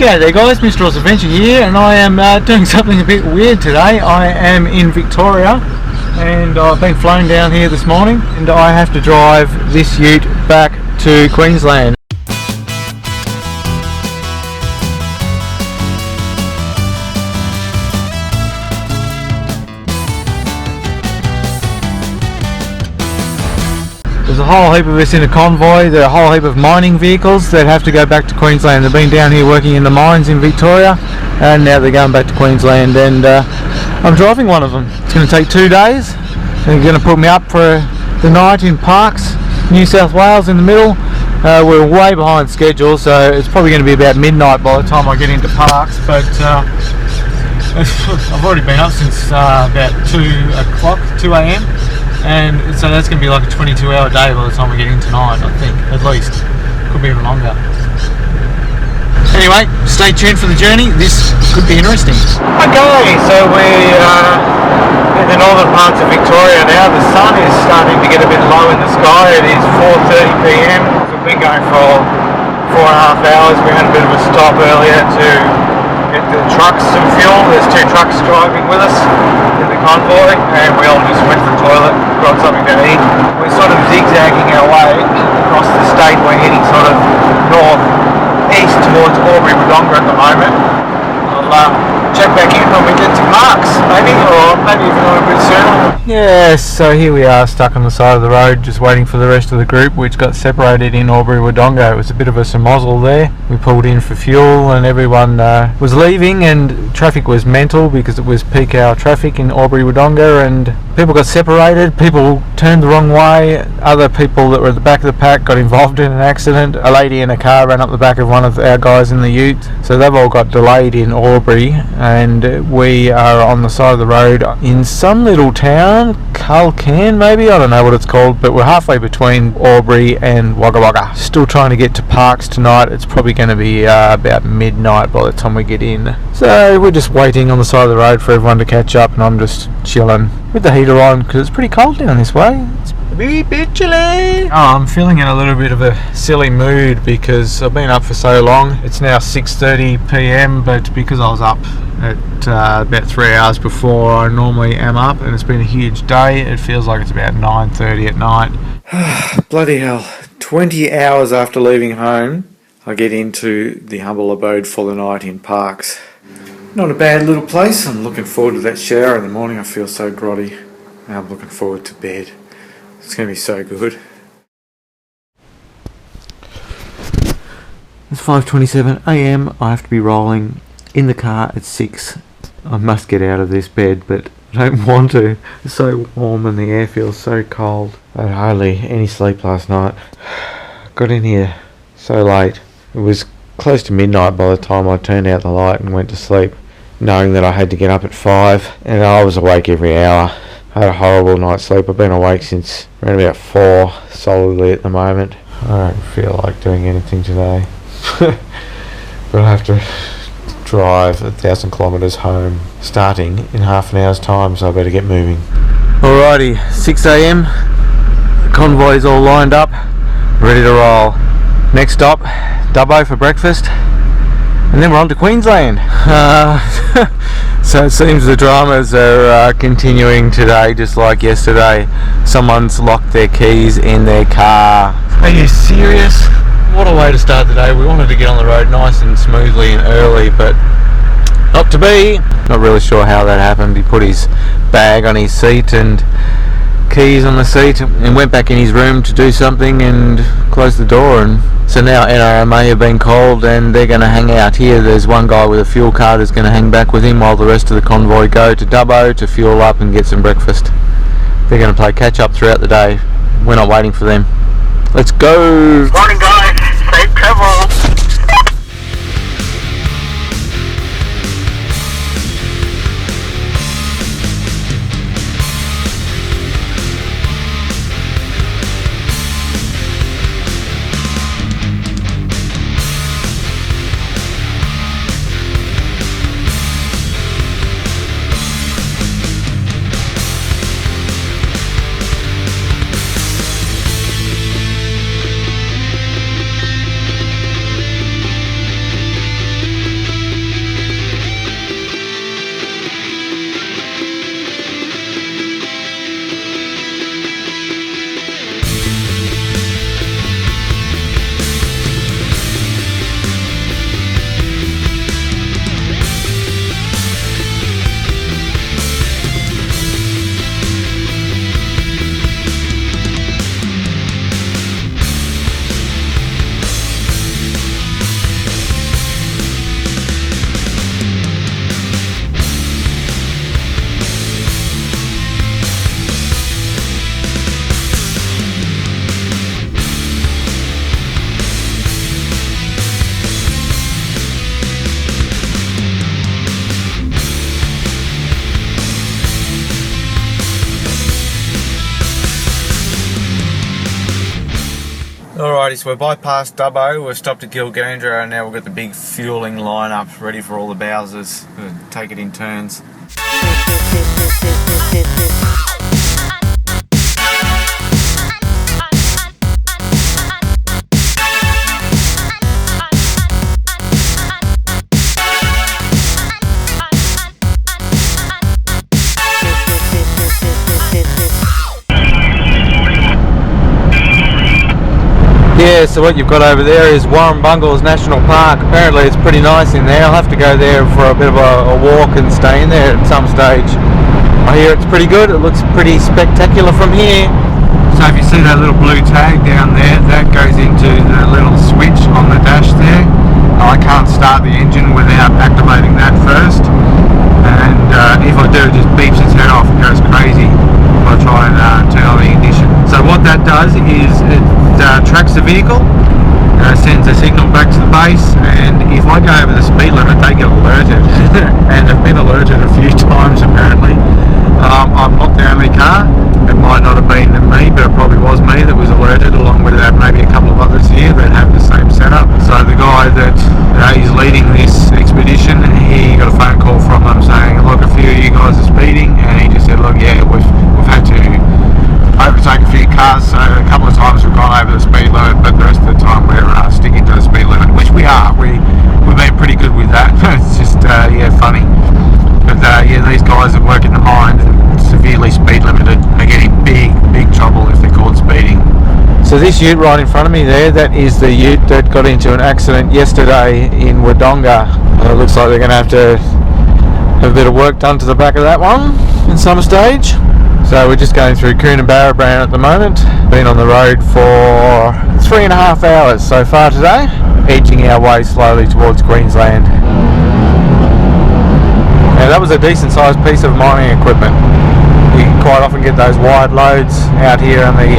G'day there guys, Mr. Oz Adventure here, and I am doing something a bit weird today. I am in Victoria and I've been flown down here this morning and I have to drive this ute back to Queensland. There's a whole heap of us in a convoy. There are a whole heap of mining vehicles that have to go back to Queensland. They've been down here working in the mines in Victoria and now they're going back to Queensland, and I'm driving one of them. It's going to take 2 days. They're going to put me up for the night in Parkes, New South Wales in the middle. We're way behind schedule, so it's probably going to be about midnight by the time I get into Parkes, but I've already been up since about 2 a.m. and so that's going to be like a 22-hour day by the time we get in tonight, I think, at least. Could be even longer. Anyway, stay tuned for the journey. This could be interesting. Okay, so we're in the northern parts of Victoria now. The sun is starting to get a bit low in the sky. It is 4:30 p.m. So we've been going for 4.5 hours. We had a bit of a stop earlier to get the trucks some fuel. There's 2 trucks driving with us in the convoy, and we all just went for the toilet, got something to eat. We're sort of zigzagging our way across the state. We're heading sort of north-east towards Albury-Wodonga at the moment. I'll check back in when we get to Parkes, maybe, or maybe even a little bit sooner. Yes, so here we are stuck on the side of the road just waiting for the rest of the group, which got separated in Albury-Wodonga. It was a bit of a samozzle there. We pulled in for fuel and everyone was leaving, and traffic was mental because it was peak hour traffic in Albury-Wodonga, and people got separated, people turned the wrong way, other people that were at the back of the pack got involved in an accident. A lady in a car ran up the back of one of our guys in the ute, so they've all got delayed in Albury, and we are on the side of the road in some little town, Culcairn maybe, I don't know what it's called, but we're halfway between Albury and Wagga Wagga. Still trying to get to Parkes tonight. It's probably going to be about midnight by the time we get in, so we're just waiting on the side of the road for everyone to catch up, and I'm just chilling with the heater on because it's pretty cold down this way. It's a bit chilly. I'm feeling in a little bit of a silly mood because I've been up for so long. It's now 6:30 p.m, but because I was up at about 3 hours before I normally am up, and it's been a huge day, it feels like it's about 9:30 at night. Bloody hell, 20 hours after leaving home I get into the humble abode for the night in Parkes. Not a bad little place. I'm looking forward to that shower in the morning. I feel so grotty. I'm looking forward to bed. It's going to be so good. It's 5:27 a.m. I have to be rolling in the car at 6. I must get out of this bed, but I don't want to. It's so warm and the air feels so cold. I had hardly any sleep last night. Got in here so late. It was close to midnight by the time I turned out the light and went to sleep, knowing that I had to get up at 5, and I was awake every hour. I had a horrible night's sleep. I've been awake since around about 4 solidly at the moment. I don't feel like doing anything today. But I have to drive 1,000 kilometres home starting in half an hour's time, so I better get moving. Alrighty, 6 a.m. The convoy's all lined up, ready to roll. Next stop, Dubbo for breakfast, and then we're on to Queensland. So it seems the dramas are continuing today, just like yesterday. Someone's locked their keys in their car. Are you serious? What a way to start the day. We wanted to get on the road nice and smoothly and early, but not to be. Not really sure how that happened. He put his bag on his seat and keys on the seat and went back in his room to do something and closed the door, and so now NRMA have been called and they're going to hang out here. There's one guy with a fuel card who's going to hang back with him while the rest of the convoy go to Dubbo to fuel up and get some breakfast. They're going to play catch up throughout the day. We're not waiting for them. Let's go! Morning guys, safe travel! Alrighty, so we're bypassed Dubbo, we're stopped at Gilgandra, and now we've got the big fueling lineup ready for all the Bowsers. We'll take it in turns. Yeah, so what you've got over there is Warrumbungles National Park. Apparently it's pretty nice in there. I'll have to go there for a bit of a walk and stay in there at some stage. I hear it's pretty good. It looks pretty spectacular from here. So if you see that little blue tag down there, that goes into the little switch on the dash there. I can't start the engine without activating that first. And if I do, it just beeps its head off and goes crazy if I try and turn on the ignition. So what that does is it tracks the vehicle, sends a signal back to the base, and if I go over the speed limit, they get alerted. And they've been alerted a few times apparently. I'm not the only car. It might not have been me, but it probably was me that was alerted, along with maybe a couple of others here that have the same setup. So the guy that is leading this expedition, he got a phone call from them saying, look, a few of you guys are speeding, and he just said, look, yeah, we've had to overtake a few cars, so a couple of times we've gone over the speed limit, but the rest of the time we're sticking to the speed limit, which we are. We've been pretty good with that. It's just yeah, funny. But yeah, these guys that work in the mine and severely speed limited are getting big trouble if they're caught speeding. So this ute right in front of me there, that is the ute that got into an accident yesterday in Wodonga. It looks like they're going to have a bit of work done to the back of that one in some stage. So we're just going through Coonabarabran at the moment. Been on the road for 3.5 hours so far today, edging our way slowly towards Queensland. Now that was a decent sized piece of mining equipment. We quite often get those wide loads out here on the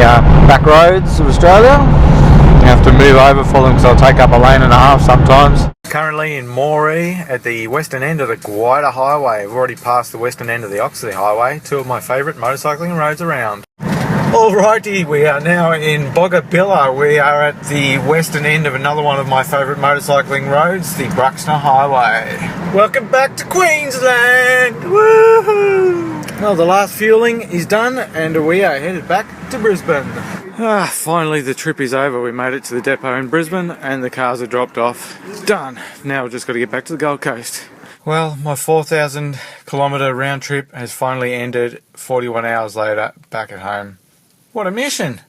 back roads of Australia. You have to move over for them because they'll take up a lane and a half sometimes. Currently in Moree at the western end of the Guida Highway. We've already passed the western end of the Oxley Highway, two of my favourite motorcycling roads around. Alrighty, we are now in Boggabilla. We are at the western end of another one of my favourite motorcycling roads, the Bruxner Highway. Welcome back to Queensland! Woohoo! Well, the last fueling is done and we are headed back to Brisbane. Finally the trip is over. We made it to the depot in Brisbane and the cars are dropped off. It's done. Now we've just got to get back to the Gold Coast. Well, my 4,000 kilometre round trip has finally ended 41 hours later back at home. What a mission!